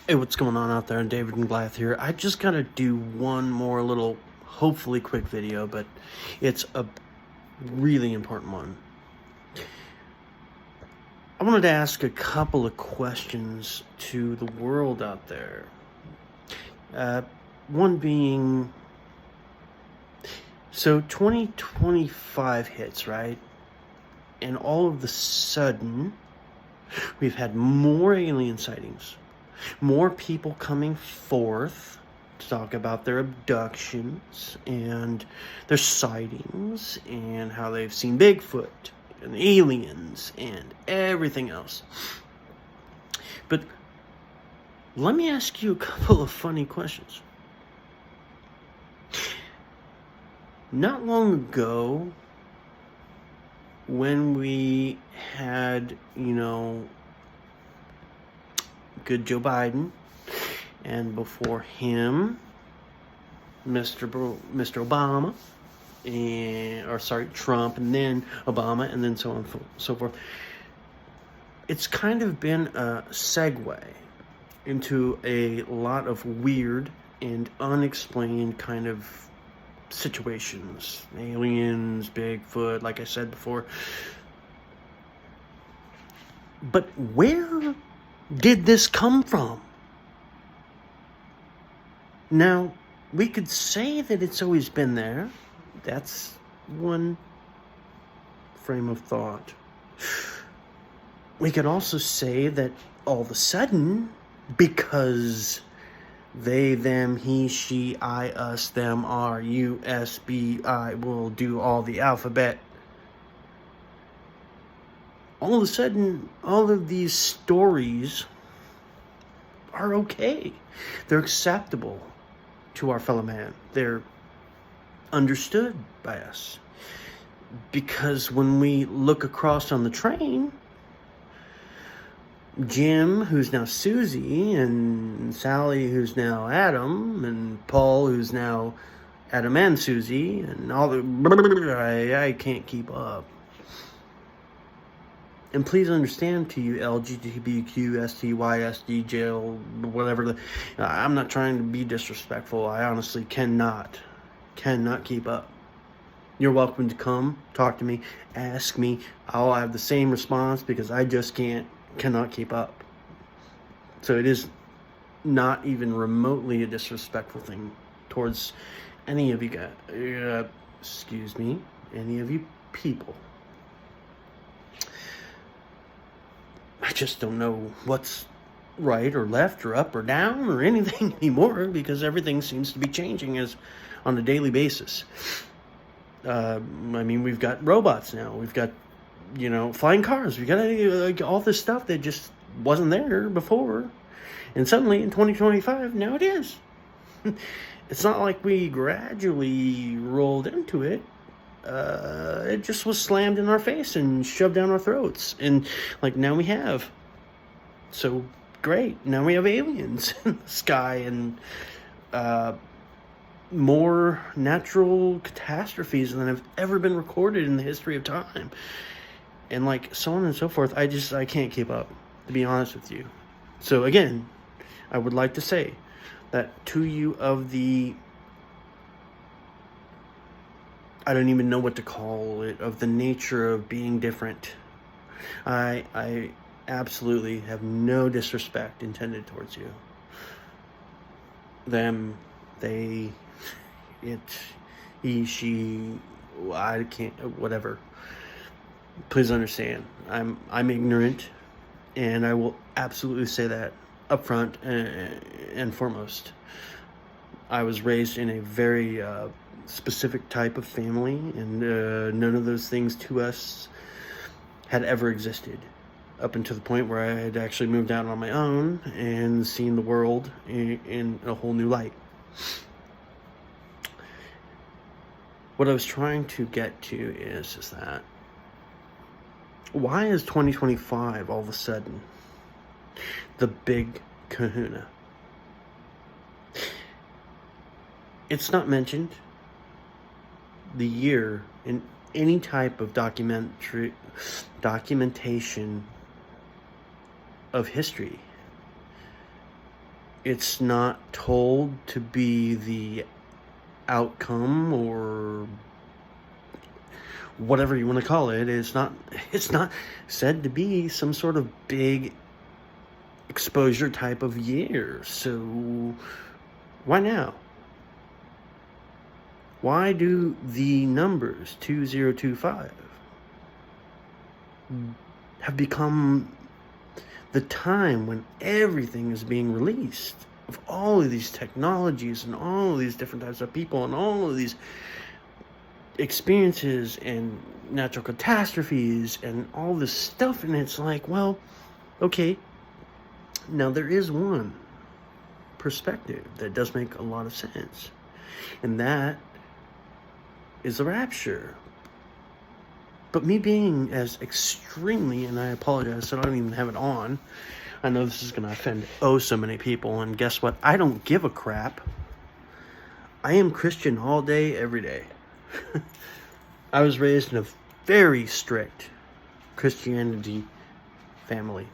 Hey, what's going on out there? David and Goliath here. I just gotta do one more little, hopefully quick video, but it's a really important one. I wanted to ask a couple of questions to the world out there. One being, so 2025 hits, right? And all of the sudden, we've had more alien sightings. More people coming forth to talk about their abductions and their sightings and how they've seen Bigfoot and aliens and everything else. But let me ask you a couple of funny questions. Not long ago, when we had, good Joe Biden, and before him, Mr. Obama, Trump, and then Obama, and then so on and so forth. It's kind of been a segue into a lot of weird and unexplained kind of situations. Aliens, Bigfoot, like I said before. But where did this come from? Now, we could say that it's always been there. That's one frame of thought. We could also say that all of a sudden, because they, them, he, she, I, us, them, are, you, S, B, I will do all the alphabet. All of a sudden, all of these stories are okay. They're acceptable to our fellow man. They're understood by us. Because when we look across on the train, Jim, who's now Susie, and Sally, who's now Adam, and Paul, who's now Adam and Susie, and all the... I can't keep up. And please understand, to you LGBTQ, ST, YSD, jail, whatever. I'm not trying to be disrespectful. I honestly cannot keep up. You're welcome to come, talk to me, ask me. I'll have the same response because I just cannot keep up. So it is not even remotely a disrespectful thing towards any of you guys. Any of you people. I just don't know what's right or left or up or down or anything anymore because everything seems to be changing on a daily basis. We've got robots now. We've got, flying cars. We've got all this stuff that just wasn't there before. And suddenly in 2025, now it is. It's not like we gradually rolled into it. It just was slammed in our face and shoved down our throats. And now we have. So great. Now we have aliens in the sky and more natural catastrophes than have ever been recorded in the history of time. And so on and so forth. I can't keep up, to be honest with you. So again, I would like to say that to you of the, I don't even know what to call it, of the nature of being different. I absolutely have no disrespect intended towards you. Them, they, it, he, she, I can't, whatever. Please understand, I'm ignorant, and I will absolutely say that up front and foremost. I was raised in a very specific type of family, and none of those things to us had ever existed up until the point where I had actually moved out on my own and seen the world in a whole new light. What I was trying to get to is that why is 2025 all of a sudden the big kahuna? It's not mentioned the year in any type of documentation of history. it's not told to be the outcome or whatever you want to call it. It's not said to be some sort of big exposure type of year. So why now? Why do the numbers 2025 have become the time when everything is being released of all of these technologies and all of these different types of people and all of these experiences and natural catastrophes and all this stuff? And it's like, well, okay, now there is one perspective that does make a lot of sense, and that is the rapture. But me being as extremely, and I apologize, I don't even have it on. I know this is going to offend so many people, and guess what? I don't give a crap. I am Christian all day, every day. I was raised in a very strict Christianity family.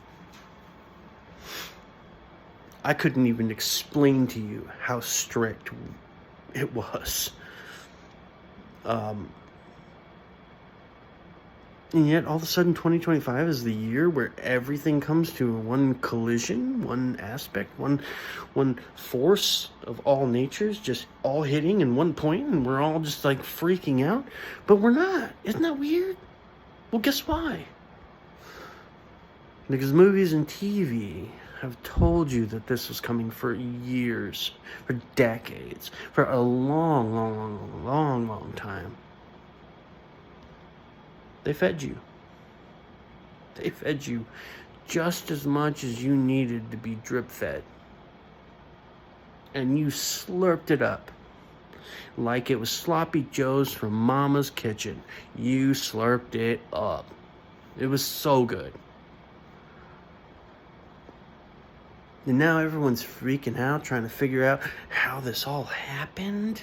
I couldn't even explain to you how strict it was. And yet, all of a sudden, 2025 is the year where everything comes to one collision, one aspect, one force of all natures, just all hitting in one point, and we're all just like freaking out. But we're not. Isn't that weird? Well, guess why? Because movies and TV have told you that this was coming for years, for decades, for a long time. They fed you. They fed you just as much as you needed to be drip fed. And you slurped it up like it was sloppy joes from Mama's kitchen. You slurped it up. It was so good. And now everyone's freaking out, trying to figure out how this all happened.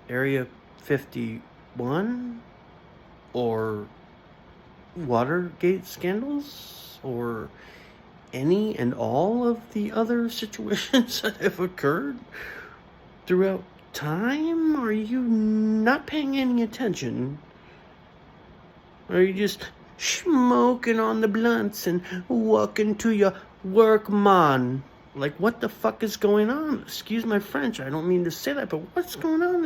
Area 51? Or Watergate scandals? Or any and all of the other situations that have occurred throughout time? Are you not paying any attention? Or are you just smoking on the blunts and walking to your work, man? Like, what the fuck is going on? Excuse my French, I don't mean to say that, but what's going on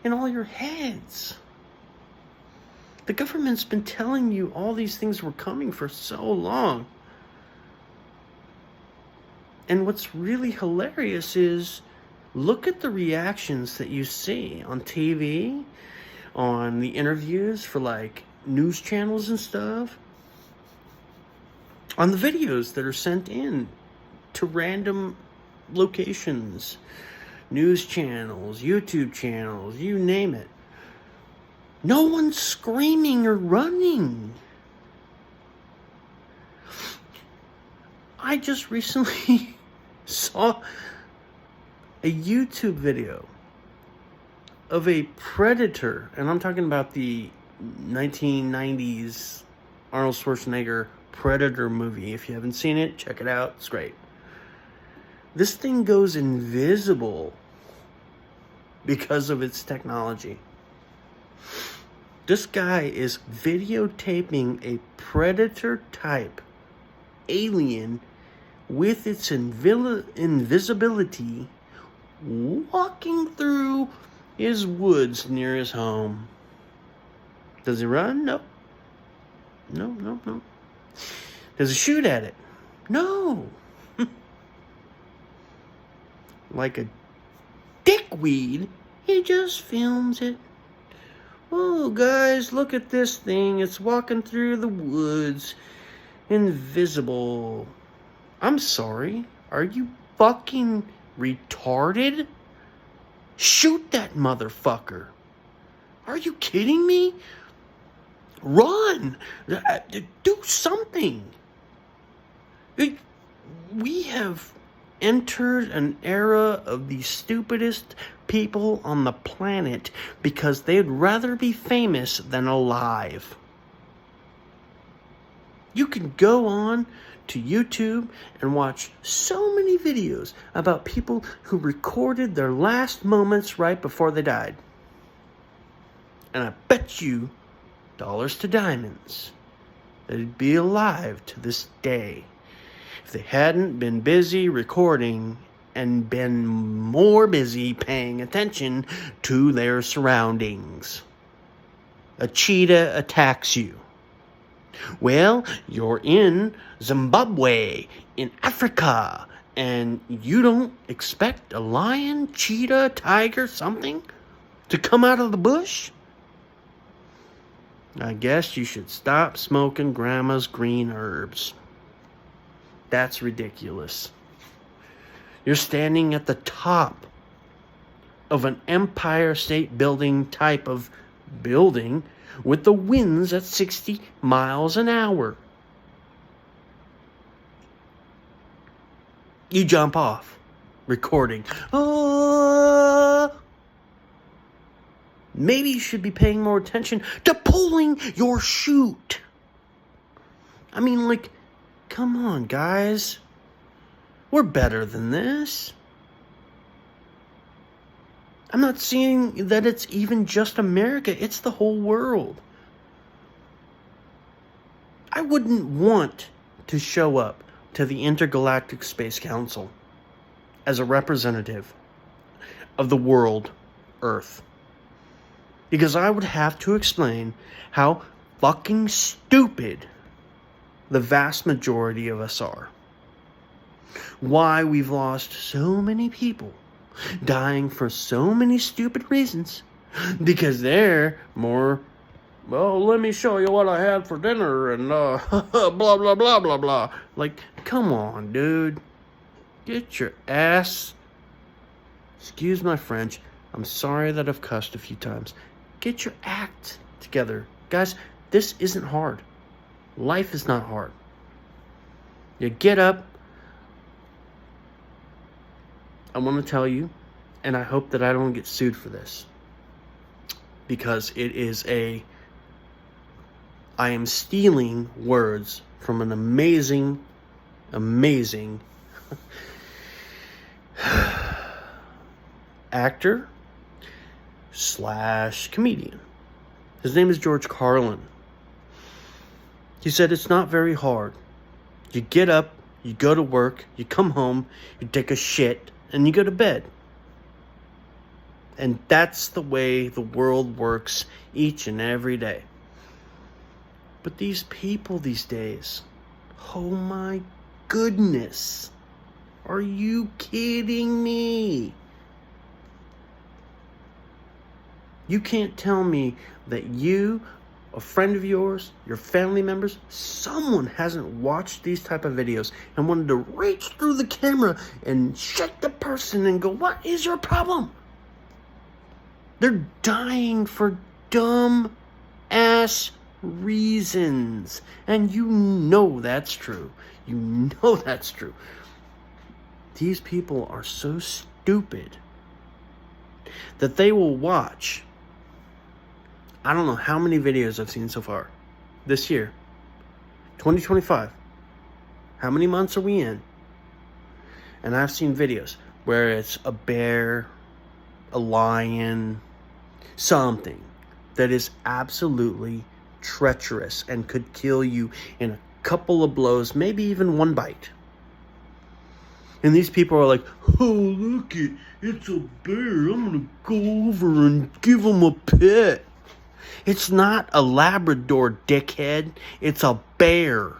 in all your heads? The government's been telling you all these things were coming for so long. And what's really hilarious is, look at the reactions that you see on TV, on the interviews for like news channels and stuff, on the videos that are sent in to random locations, news channels, YouTube channels, you name it. No one's screaming or running. I just recently saw a YouTube video of a Predator, and I'm talking about the 1990s Arnold Schwarzenegger Predator movie. If you haven't seen it, check it out. It's great. This thing goes invisible because of its technology. This guy is videotaping a Predator type alien with its invisibility walking through his woods near his home. Does he run? No. No. Does he shoot at it? No. Like a dickweed, he just films it. Oh, guys, look at this thing. It's walking through the woods. Invisible. I'm sorry. Are you fucking retarded? Shoot that motherfucker. Are you kidding me? Run. Do something. We have entered an era of the stupidest people on the planet because they'd rather be famous than alive. You can go on to YouTube and watch so many videos about people who recorded their last moments right before they died. And I bet you dollars to diamonds they'd be alive to this day if they hadn't been busy recording and been more busy paying attention to their surroundings. A cheetah attacks you. Well, you're in Zimbabwe, in Africa, and you don't expect a lion, cheetah, tiger, something to come out of the bush? I guess you should stop smoking Grandma's green herbs. That's ridiculous. You're standing at the top of an Empire State Building type of building with the winds at 60 miles an hour. You jump off, recording. Maybe you should be paying more attention to pulling your chute. I mean, like, come on, guys. We're better than this. I'm not saying that it's even just America. It's the whole world. I wouldn't want to show up to the Intergalactic Space Council as a representative of the world, Earth. Because I would have to explain how fucking stupid the vast majority of us are. Why we've lost so many people, dying for so many stupid reasons. Because they're more, well, let me show you what I had for dinner and blah, blah, blah, blah, blah. Like, come on, dude. Get your ass, excuse my French, I'm sorry that I've cussed a few times. Get your act together. Guys, this isn't hard. Life is not hard. You get up. I want to tell you, and I hope that I don't get sued for this, because it is I am stealing words from an amazing actor / comedian. His name is George Carlin. He said it's not very hard. You get up, you go to work, you come home, you take a shit, and you go to bed. And that's the way the world works each and every day. But these people these days, oh my goodness, are you kidding me? You can't tell me that you, a friend of yours, your family members, someone hasn't watched these type of videos and wanted to reach through the camera and shake the person and go, what is your problem? They're dying for dumb ass reasons. And you know that's true. You know that's true. These people are so stupid that they will watch, I don't know how many videos I've seen so far this year, 2025. How many months are we in? And I've seen videos where it's a bear, a lion, something that is absolutely treacherous and could kill you in a couple of blows, maybe even one bite. And these people are like, oh, look it's a bear. I'm going to go over and give him a pet. It's not a Labrador, dickhead. It's a bear.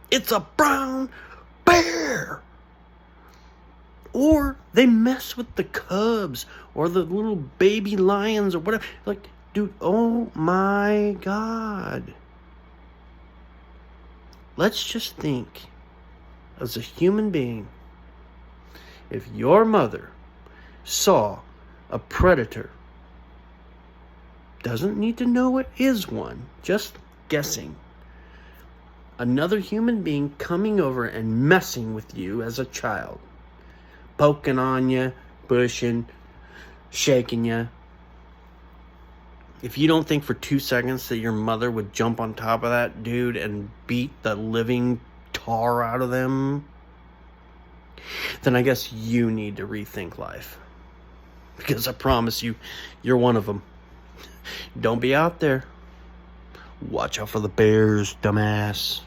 It's a brown bear. Or they mess with the cubs or the little baby lions or whatever. Like, dude, oh my God. Let's just think, as a human being, if your mother saw a predator, doesn't need to know it is one, just guessing, another human being coming over and messing with you as a child, poking on you, pushing, shaking you, If you don't think for 2 seconds that your mother would jump on top of that dude and beat the living tar out of them, then I guess you need to rethink life. Because I promise you, you're one of them. Don't be out there. Watch out for the bears, dumbass.